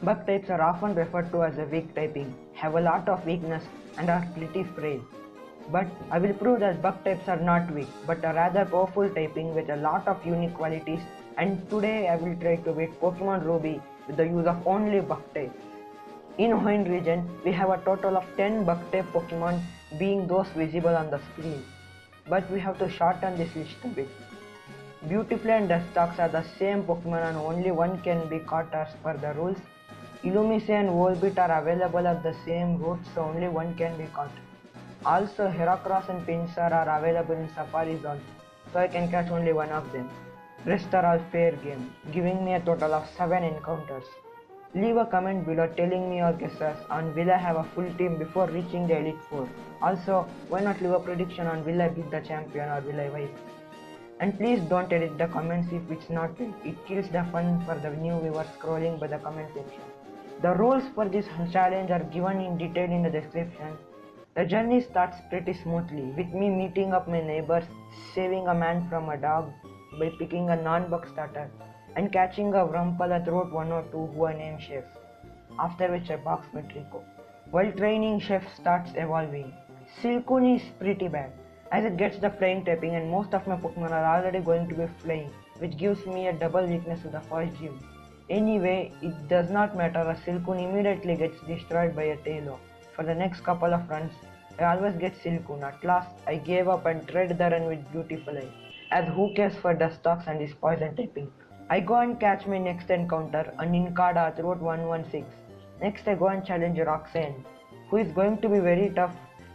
Bug types are often referred to as a weak typing, have a lot of weakness and are pretty frail. But I will prove that bug types are not weak, but a rather powerful typing with a lot of unique qualities, and today I will try to beat Pokemon Ruby with the use of only bug types. In Hoenn region, we have a total of 10 bug type Pokemon being those visible on the screen. But we have to shorten this list a bit. Beautiful and Dustox are the same Pokemon and only one can be caught as per the rules. Illumise and Volbeat are available at the same route, so only one can be caught. Also, Heracross and Pinsir are available in Safari Zone, so I can catch only one of them. Rest are all fair game, giving me a total of 7 encounters. Leave a comment below telling me your guesses on will I have a full team before reaching the Elite 4. Also, why not leave a prediction on will I beat the champion or will I wipe. And please don't edit the comments if it's not right. It kills the fun for the new viewers scrolling by the comment section. The rules for this challenge are given in detail in the description. The journey starts pretty smoothly with me meeting up my neighbors, saving a man from a dog by picking a non-bug starter and catching a Vrumple at Route 102 who I name Chef, after which I box my Trico. While training, Chef starts evolving. Silcoon is pretty bad as it gets the flying typing and most of my Pokemon are already going to be flying, which gives me a double weakness to the first gym. Anyway, it does not matter as Silcoon immediately gets destroyed by a Taillow. For the next couple of runs, I always get Silcoon. At last, I gave up and tried the run with Beautiful Eye, as who cares for Dustox and his poison typing. I go and catch my next encounter, a Nincada at Route 116. Next I go and challenge Roxanne, who is going to be very tough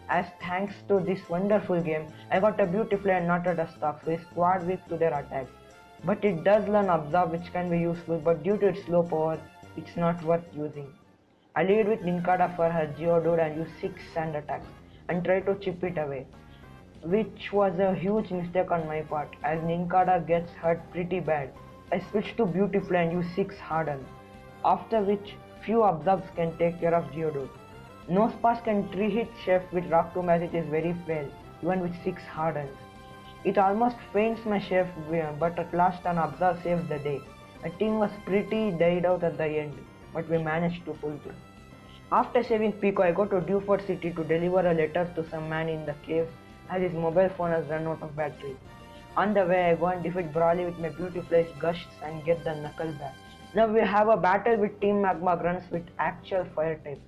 as thanks to this wonderful game, I got a Beautiful and not a Dustox, so is quad weak to their attacks. But it does learn Absorb which can be useful, but due to its low power, it's not worth using. I lead with Nincada for her Geodude and use 6 sand attacks and try to chip it away, which was a huge mistake on my part as Nincada gets hurt pretty bad. I switch to Beautiful and use 6 Harden, after which few Absorbs can take care of Geodude. Nosepass can 3-hit Chef with Rock Tomb as it is very frail, even with 6 Hardens. It almost faints my Chef, but at last an Absorb saves the day. My team was pretty died out at the end, but we managed to pull through. After saving Pico, I go to Dupes City to deliver a letter to some man in the caves as his mobile phone has run out of battery. On the way, I go and defeat Brawly with my Beautiful Gusts and get the Knuckle back. Now we have a battle with Team Magma Grunts with actual fire type.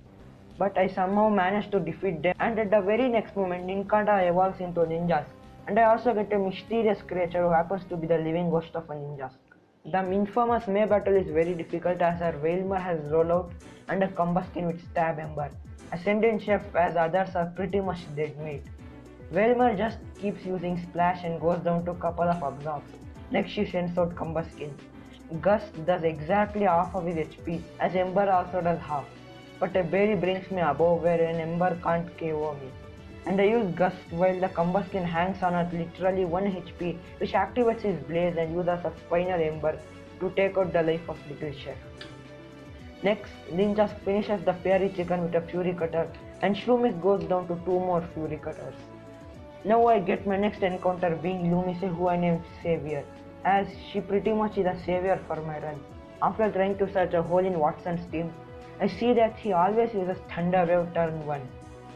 But I somehow managed to defeat them, and at the very next moment Nincada evolves into Ninjask, and I also get a mysterious creature who happens to be the living ghost of a Ninjask. The infamous May battle is very difficult as our Wailmer has rollout and a Combuskin with Stab Ember. Ascendant Chef as others are pretty much dead meat. Wailmer just keeps using Splash and goes down to a couple of Absorbs. Next she sends out Combuskin. Gust does exactly half of his HP as Ember also does half. But a berry brings me above where an Ember can't KO me. And I use Gust while the Combuskin hangs on at literally 1 HP, which activates his blaze and uses a final Ember to take out the life of Little Chef. Next, Ninjask finishes the Fairy Chicken with a Fury Cutter and Shroomish goes down to 2 more Fury Cutters. Now I get my next encounter being Illumise, who I named Savior, as she pretty much is a savior for my run. After trying to search a hole in Watson's team, I see that he always uses Thunder Wave turn 1,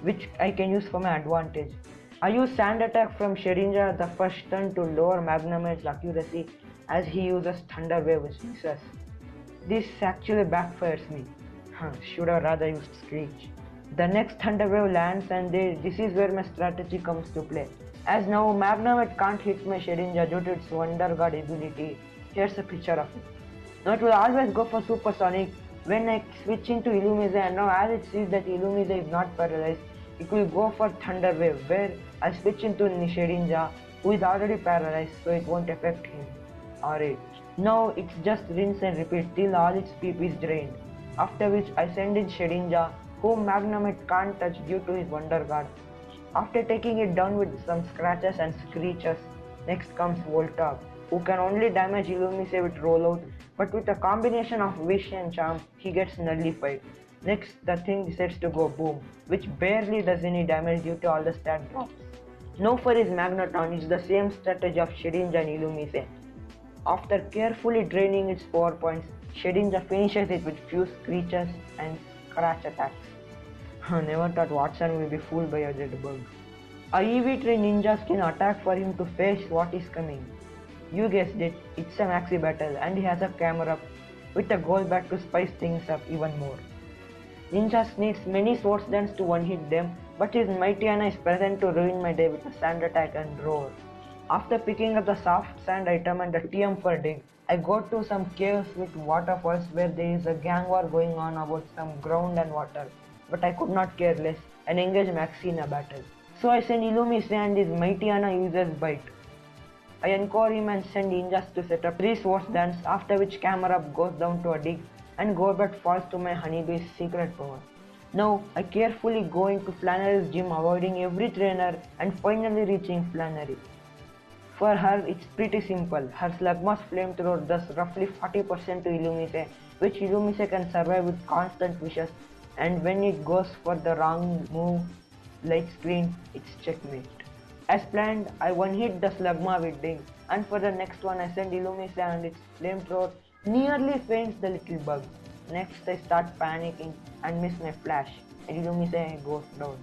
which I can use for my advantage. I use Sand Attack from Shedinja the first turn to lower Magnamage's accuracy as he uses Thunder Wave which misses. This actually backfires me. Should have rather used Screech. The next Thunder Wave lands and this is where my strategy comes to play. As now Magnamage can't hit my Shedinja due to its Wonder Guard ability. Here's a picture of it. Now it will always go for Supersonic when I switch into Illumise, and now as it sees that Illumise is not paralyzed, it will go for Thunder Wave where I switch into Shedinja who is already paralyzed, so it won't affect him. Alright, now it's just rinse and repeat till all its PP is drained, after which I send in Shedinja whom Magnamage can't touch due to his Wonder Guard. After taking it down with some scratches and screeches, next comes Voltorb, who can only damage Illumise with rollout, but with a combination of Wish and Charm, he gets nullified. Next, the thing decides to go boom, which barely does any damage due to all the stat drops. Now for his Magneton, it's the same strategy of Shedinja and Illumise. After carefully draining its power points, Shedinja finishes it with few screeches and scratch attacks. Never thought Watson will be fooled by a dead bug. A EV train ninjas can attack for him to face what is coming. You guessed it, it's a maxi battle and he has a camera up with a goal bat to spice things up even more. Ninjas needs many swords dance to one-hit them, but his mighty Ana is present to ruin my day with a sand attack and roar. After picking up the soft sand item and the TM for dig, I go to some caves with waterfalls where there is a gang war going on about some ground and water, but I could not care less and engage Maxi in a battle. So I send Illumise and his mighty Ana uses Bite. I encore him and send ninjas to set up 3 swords dance, after which camera goes down to a dig and Gorbet falls to my honeybee's secret power. Now I carefully go into Flannery's gym, avoiding every trainer and finally reaching Flannery. For her it's pretty simple, her Slugma's flamethrower does roughly 40% to Illumise, which Illumise can survive with constant wishes, and when it goes for the wrong move, light screen, it's checkmate. As planned, I one-hit the Slugma with Dig, and for the next one I send Illumise and its flamethrower nearly faints the little bug. Next I start panicking and miss my flash, and Illumise goes down.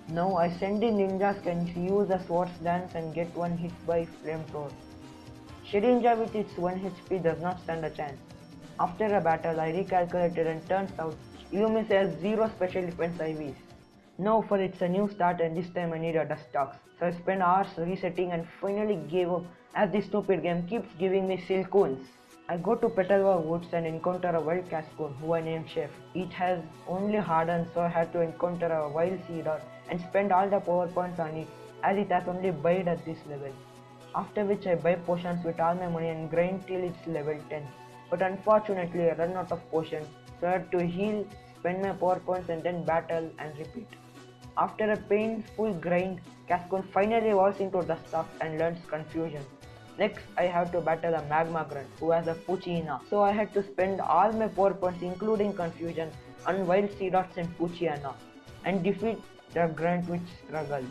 Now I send in ninjas can use a swords dance and get one hit by flamethrower. Shedinja with its 1 HP does not stand a chance. After a battle I recalculated and turns out Illumise has 0 special defense IVs. Now for it's a new start and this time I need a Dustox. So I spent hours resetting and finally gave up as this stupid game keeps giving me Silcoons. I go to Petalwa Woods and encounter a wild Cascoon who I named Chef. It has only hardened, so I had to encounter a wild Cedar and spend all the power points on it as it has only buyed at this level. After which I buy potions with all my money and grind till it's level 10. But unfortunately I run out of potions, so I had to heal, spend my power points and then battle and repeat. After a painful grind, Cascoon finally evolves into Dustox and learns Confusion. Next, I have to battle a Magma Grunt who has a Poochyena, so I had to spend all my power points including Confusion on Wild Seedots and Poochyena and defeat the Grunt with struggle.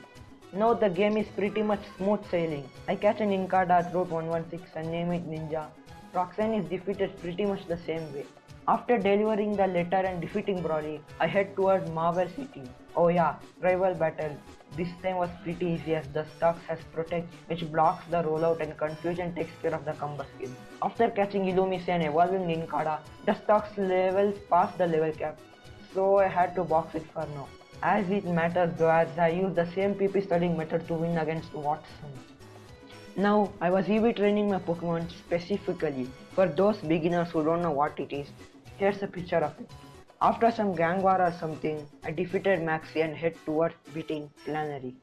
Now the game is pretty much smooth sailing. I catch an Incada at Route 116 and name it Ninja. Roxanne is defeated pretty much the same way. After delivering the letter and defeating Broly, I head towards Marvel City. Oh yeah, rival battle. This time was pretty easy as the Stux has Protect, which blocks the rollout, and Confusion takes care of the combo skill. After catching Illumise and evolving Nincada, the Stux levels past the level cap, so I had to box it for now. As it matters though, as I use the same PP studying method to win against Watson. Now, I was EV training my Pokemon specifically for those beginners who don't know what it is. Here's a picture of it. After some gang war or something, I defeated Maxi and head towards beating Flannery.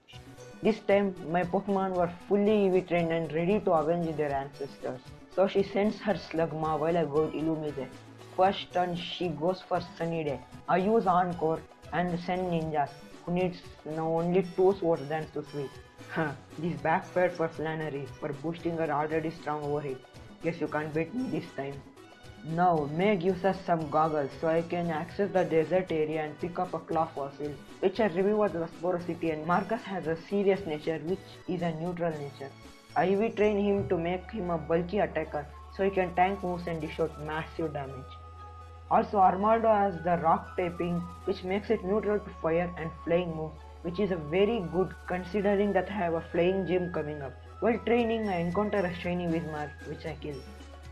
This time, my Pokemon were fully EV trained and ready to avenge their ancestors. So she sends her Slugma while I go with Illumise. First turn, she goes for Sunny Day. I use Encore and send ninjas, who needs now only 2 swords dance to sweep. This backfired for Flannery for boosting her already strong overhit. Guess you can't beat me this time. Now, May gives us some goggles so I can access the desert area and pick up a claw fossil, which I review at the Sporo City, and Marcus has a serious nature which is a neutral nature. I will train him to make him a bulky attacker so he can tank moves and dish out massive damage. Also, Armaldo has the rock typing which makes it neutral to fire and flying moves, which is a very good considering that I have a flying gym coming up. While training, I encounter a shiny Wizmark which I kill.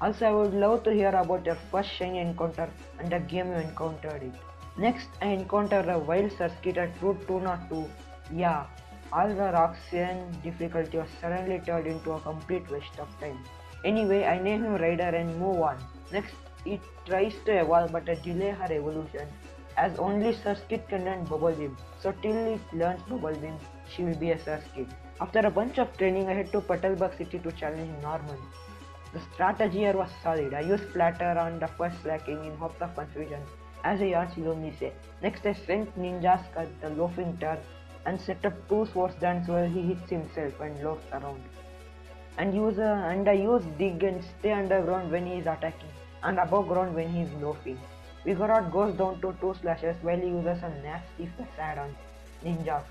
Also, I would love to hear about your first shiny encounter and the game you encountered it. Next, I encounter a wild Surskit at Route 202. Yeah, all the Roxanne difficulty was suddenly turned into a complete waste of time. Anyway, I name him Raider and move on. Next, it tries to evolve but I delay her evolution as only Surskit can learn Bubble Beam. So till it learns Bubble Beam, she will be a Surskit. After a bunch of training, I head to Petalburg City to challenge Norman. The strategy here was solid. I used Flatter on the first slacking in hopes of confusion as I asked Illumise. Next I sent Ninjas at the loafing turf and set up 2 swords dance where he hits himself and loafs around. And I use Dig and stay underground when he is attacking and above ground when he is loafing. Vigoroth goes down to 2 slashes while he uses a nasty facade on Ninjas.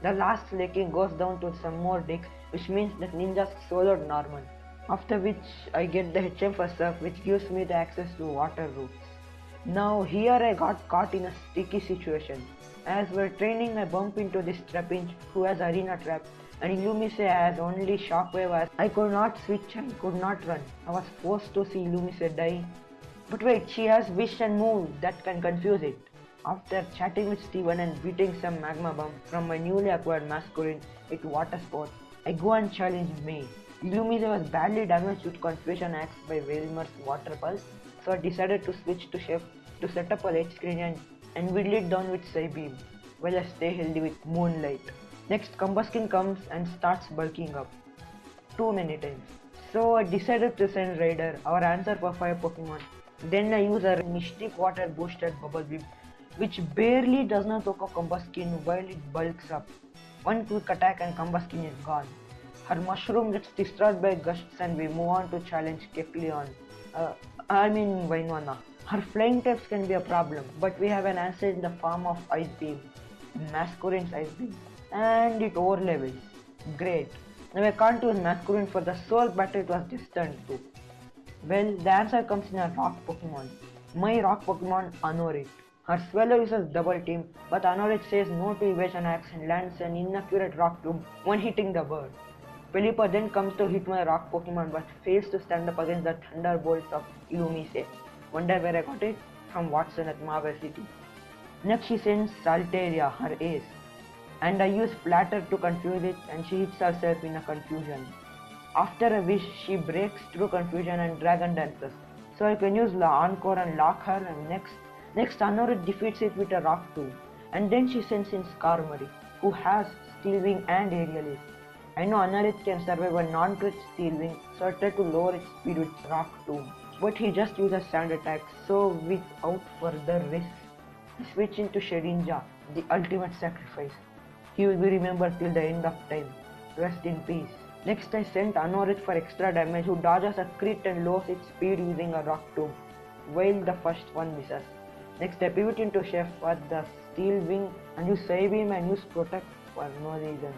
The last slaking goes down to some more Digs, which means that Ninjas soloed Norman. After which I get the HM for surf, which gives me the access to water routes. Now here I got caught in a sticky situation. As we're training, I bump into this Trapinch who has arena trap, and Illumise has only shockwave as I could not switch and could not run. I was forced to see Illumise die. But wait, she has wish and move that can confuse it. After chatting with Steven and beating some magma bomb from my newly acquired masculine with water sport, I go and challenge May. Illumise was badly damaged with Confusion Axe by Wilmer's water pulse, so I decided to switch to Chef to set up a late screen and whittle it down with Psybeam, while I stay healthy with Moonlight. Next, Combuskin comes and starts bulking up. Too many times. So I decided to send Raider, our answer for fire Pokemon. Then I use a Mystic Water boosted Bubble Beam, which barely does not knock off Combuskin while it bulks up. One quick attack and Combuskin is gone. Her mushroom gets destroyed by gusts and we move on to challenge Kecleon. Vainwana. Her flying types can be a problem, but we have an answer in the form of Ice Beam, Masquerade's Ice Beam, and it overlevels. Great. Now I can't use Masquerade for the sole battle it was destined to. Well, the answer comes in a rock Pokemon. My rock Pokemon, Anorit. Her Swallow uses double team, but Anorit says no to evasion axe and lands an inaccurate rock tomb when hitting the bird. Pelipper then comes to hit my rock Pokemon but fails to stand up against the thunderbolts of Illumise. Wonder where I got it? From Watson at Marvel City. Next she sends Salteria, her ace, and I use Flatter to confuse it and she hits herself in a confusion. After a wish, she breaks through confusion and dragon dances, so I can use La Encore and lock her and next Anorit defeats it with a rock tomb, and then she sends in Skarmory, who has Steel Wing and Aerial Ace. I know Anorit can survive a non-crit Steel Wing, so I try to lower its speed with Rock Tomb. But he just uses sand attack, so without further risk, I switch into Shedinja, the ultimate sacrifice. He will be remembered till the end of time. Rest in peace. Next I sent Anorit for extra damage who dodges a crit and lowers its speed using a Rock Tomb, while the first one misses. Next I pivot into Chef for the Steel Wing and use Psybeam and use Protect for no reason.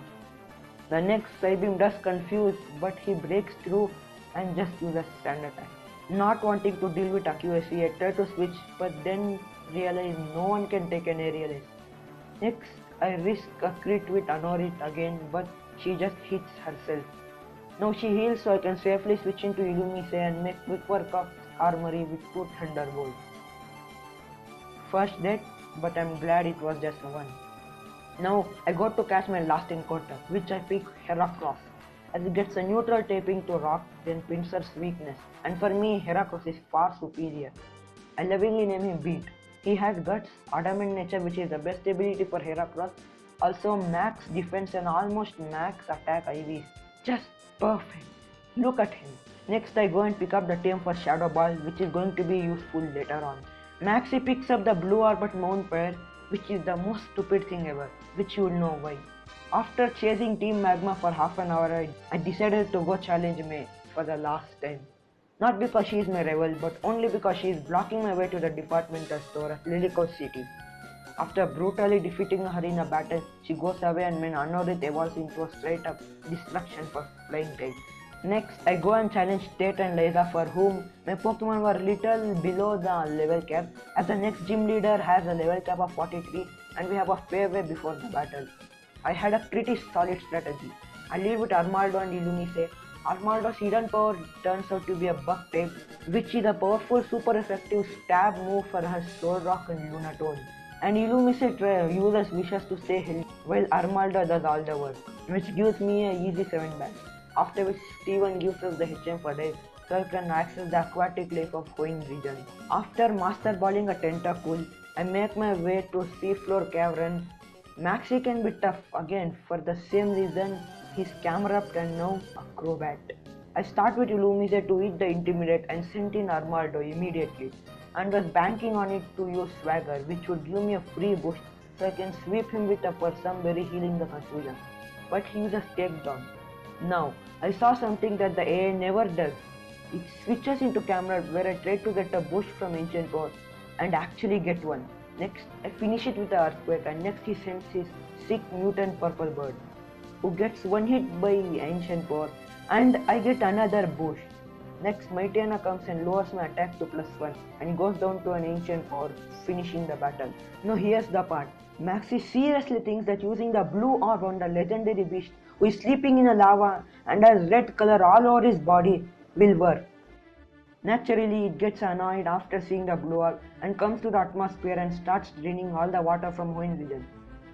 The next Psybeam does confuse, but he breaks through and just uses sand attack. Not wanting to deal with accuracy, I try to switch, but then realize no one can take an aerial ace. Next, I risk a crit with Anorit again, but she just hits herself. Now she heals, so I can safely switch into Illumise and make quick work of Armory with 2 Thunderbolts. First death, but I'm glad it was just one. Now I got to cast my last encounter, which I pick Heracross, as it gets a neutral taping to rock, then Pinsir's weakness, and for me Heracross is far superior. I lovingly name him Beat. He has guts, adamant nature which is the best ability for Heracross, also max defense and almost max attack IVs. Just perfect. Look at him. Next I go and pick up the team for Shadow Ball, which is going to be useful later on. Maxi picks up the Blue Orbit Mount Pair, which is the most stupid thing ever, which you will know why. After chasing Team Magma for half an hour, I decided to go challenge May for the last time. Not because she is my rival, but only because she is blocking my way to the departmental store at Lilico City. After brutally defeating her in a battle, she goes away and when Anorit evolves into a straight up destruction for flying type. Next, I go and challenge Tate and Liza, for whom my Pokemon were little below the level cap, as the next gym leader has a level cap of 43 and we have a fair way before the battle. I had a pretty solid strategy. I lead with Armaldo and Illumise. Armaldo's hidden power turns out to be a Bug type, which is a powerful super effective stab move for her Soul Rock and Lunatone. And Illumise uses wishes to stay healthy, while Armaldo does all the work, which gives me a easy 7 back. After which Steven gives us the HM for days, so I can access the aquatic life of Hoenn region. After master balling a Tentacool, I make my way to Seafloor Cavern. Maxi can be tough again for the same reason he's Camerupt and now Acrobat. I start with Illumise to eat the Intimidate and sent in Armaldo immediately, and was banking on it to use Swagger, which would give me a free boost so I can sweep him with a Persum Berry healing the confusion. But he uses Takedown. Now, I saw something that the AI never does. It switches into Camerupt where I try to get a boost from Ancient Power and actually get one. Next, I finish it with the Earthquake and next he sends his sick mutant Purple Bird, who gets one hit by Ancient Power and I get another boost. Next, Mightyena comes and lowers my attack to +1 and he goes down to an ancient power, finishing the battle. Now here's the part. Maxi seriously thinks that using the blue orb on the legendary beast who is sleeping in a lava and has red color all over his body will work. Naturally, it gets annoyed after seeing the blue orb and comes to the atmosphere and starts draining all the water from Hoenn region.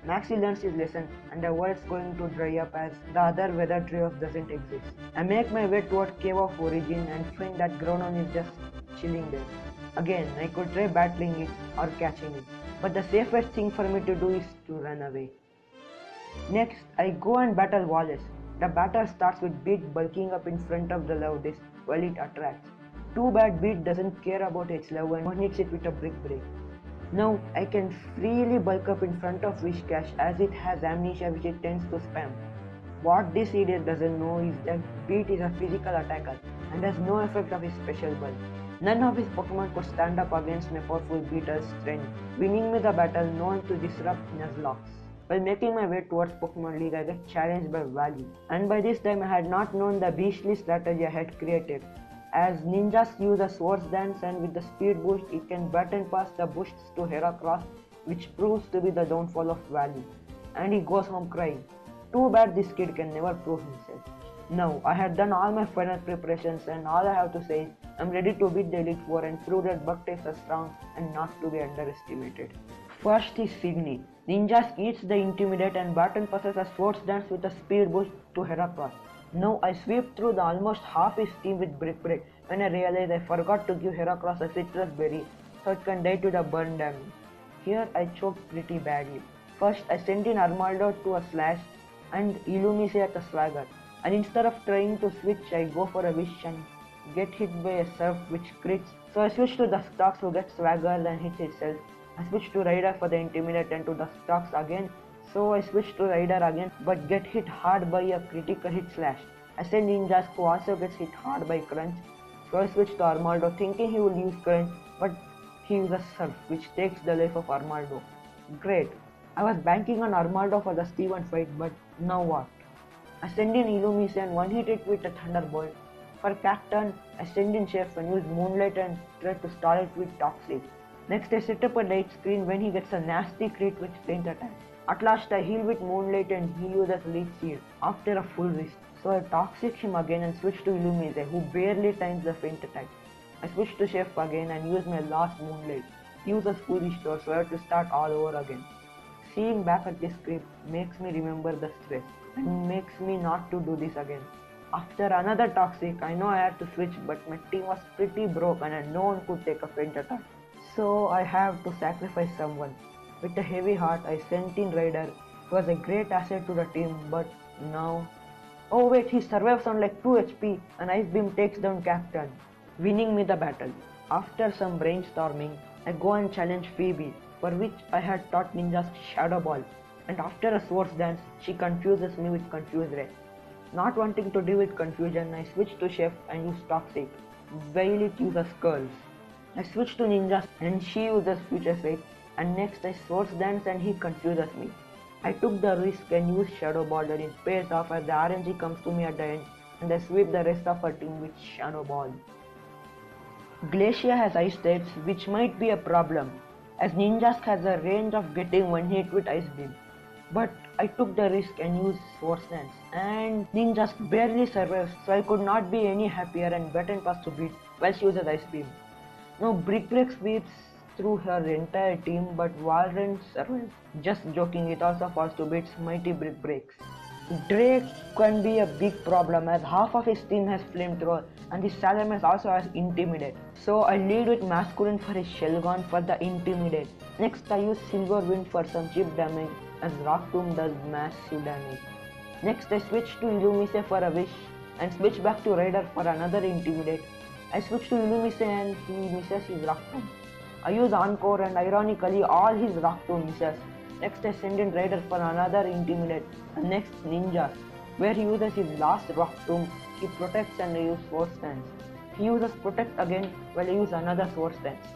Maxi learns his lesson and the world's going to dry up as the other weather trios doesn't exist. I make my way toward Cave of Origin and find that Groudon is just chilling there. Again, I could try battling it or catching it, but the safest thing for me to do is to run away. Next, I go and battle Wallace. The battle starts with Beat bulking up in front of the love disc while it attracts. Too bad Beat doesn't care about its love and hits it with a brick break. Now I can freely bulk up in front of Whiscash as it has amnesia which it tends to spam. What this idiot doesn't know is that Beat is a physical attacker and has no effect of his special bulk. None of his Pokemon could stand up against my powerful Beetle's strength, winning me the battle known to disrupt Nuzlocke. While making my way towards Pokemon League, I get challenged by Valley, and by this time I had not known the beastly strategy I had created. As ninjas use a swords dance and with the speed boost it can baton pass the bushes to Heracross, which proves to be the downfall of Valley, and he goes home crying. Too bad this kid can never prove himself. Now I had done all my final preparations and all I have to say is I'm ready to beat the Elite Four and prove that bug types are strong and not to be underestimated. First is Signy. Ninjas eats the Intimidate and baton passes a swords dance with a speed boost to Heracross. Now I sweep through the almost half his team with Brick Break when I realize I forgot to give Heracross a citrus berry so it can die to the burn damage. Here I choked pretty badly. First I sent in Armaldo to a slash and Illumise at a swagger, and instead of trying to switch I go for a wish and get hit by a surf which crits, so I switch to Dustox who gets swagger and hits itself. I switch to Rider for the Intimidate and to Dustox again. So I switch to Rider again but get hit hard by a critical hit slash. I send Ninjas who also gets hit hard by Crunch. So I switch to Armaldo thinking he will use Crunch but he uses Surf which takes the life of Armaldo. Great. I was banking on Armaldo for the Steven fight but now what? I send in Illumise and one hit it with a Thunderbolt. For Cacturn, I send in Chef and use Moonlight and try to stall it with Toxic. Next I set up a light screen when he gets a nasty crit with Faint Attack. At last I heal with Moonlight and he uses Leech Seed after a full risk. So I Toxic him again and switch to Illumise who barely times the Faint Attack. I switch to Chef again and use my last Moonlight. He uses full restore so I have to start all over again. Seeing back at this script makes me remember the stress and makes me not to do this again. After another Toxic, I know I had to switch but my team was pretty broke and no one could take a Faint Attack. So I have to sacrifice someone. With a heavy heart, I sent in Rider, who was a great asset to the team, but now... Oh wait, he survives on like 2 HP and Ice Beam takes down Captain, winning me the battle. After some brainstorming, I go and challenge Phoebe, for which I had taught ninjas Shadow Ball, and after a swords dance, she confuses me with Confuse Ray. Not wanting to deal with confusion, I switch to Chef and use Toxic, while it uses Curls. I switch to Ninjas and she uses Future Sight, and next I swords dance and he confuses me. I took the risk and used Shadow Ball and it pays off as the RNG comes to me at the end and I sweep the rest of her team with Shadow Ball. Glacia has Ice types which might be a problem as Ninjas has a range of getting one hit with Ice Beam. But I took the risk and used Swords Dance and Ninjas barely survives so I could not be any happier and Baton Pass to beat while she uses Ice Beam. Now Brick Break sweeps through her entire team but Walrein survives. Just joking, it also falls to Beat's mighty Brick Breaks. Drake can be a big problem as half of his team has Flamethrower and his Salamence also has Intimidate. So I lead with Masculine for his Shelgon for the Intimidate. Next I use Silver Wind for some chip damage as Rock Tomb does massive damage. Next I switch to Illumise for a Wish and switch back to Rider for another Intimidate. I switch to Illumise and he misses his Rock Tomb. I use Encore and ironically all his Rock Tomb misses. Next I send in Rider for another Intimidate and next Ninja where he uses his last Rock Tomb, he protects and I use Swords Dance. He uses Protect again while I use another Swords Dance.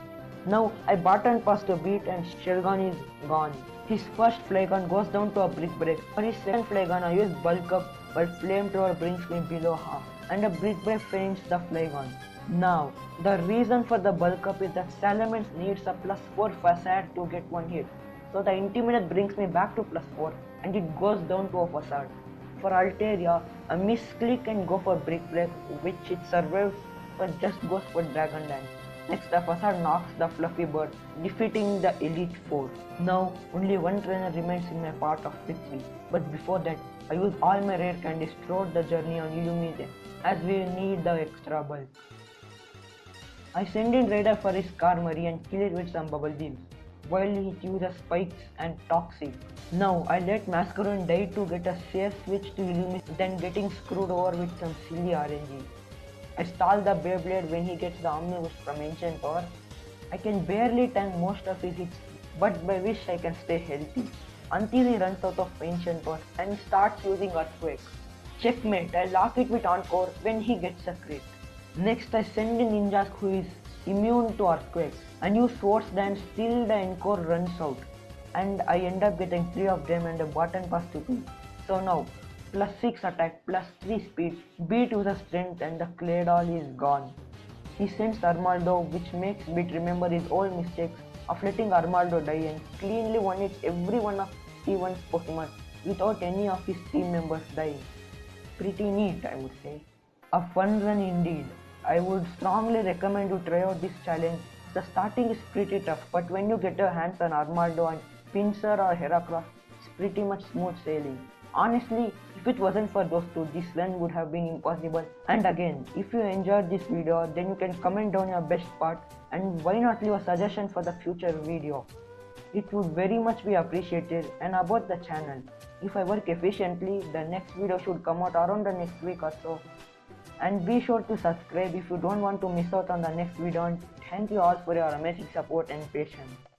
Now I Baton Pass to beat and Shelgon is gone. His first Flygon goes down to a Brick Break. For his second Flygon I use Bulk Up but Flamethrower brings me below half. and a brick break finishes the Flygon. Now, the reason for the bulk up is that Salamence needs a +4 facade to get one hit. So the Intimidate brings me back to +4 and it goes down to a facade. For Altaria, a misclick can go for Brick Break, which it survives but just goes for Dragon Dance. Next, the facade knocks the Fluffy Bird, defeating the Elite Four. Now, only one trainer remains in my path of victory, but before that, I use all my rare candies throughout the journey on Illumine, as we need the extra bulk. I send in Raider for his Skarmory and kill it with some Bubble Beams, while he uses Spikes and Toxic. Now I let Masquerain die to get a safe switch to Illumine, then getting screwed over with some silly RNG. I stall the Beyblade when he gets the Omnibus from Ancient Power. I can barely tank most of his hits, but by wish I can stay healthy. Until he runs out of Ancient Power and starts using Earthquake. Checkmate, I lock it with Encore when he gets a crit. Next I send in Ninjas who is immune to Earthquake and use Swords Dance till the Encore runs out. And I end up getting 3 of them and a button pass to 2. So now, +6 attack, +3 speed, Beat uses strength and the Claydol is gone. He sends Armaldo, which makes Beat remember his old mistakes of letting Armaldo die and cleanly one-hits every one of T1's Pokemon without any of his team members dying. Pretty neat, I would say. A fun run indeed. I would strongly recommend you try out this challenge. The starting is pretty tough, but when you get your hands on Armaldo and Pinsir or Heracross, it's pretty much smooth sailing. Honestly, if it wasn't for those two, this run would have been impossible. And again, if you enjoyed this video, then you can comment down your best part and why not leave a suggestion for the future video. It would very much be appreciated. And about the channel, if I work efficiently, the next video should come out around the next week or so. And be sure to subscribe if you don't want to miss out on the next video, and thank you all for your amazing support and patience.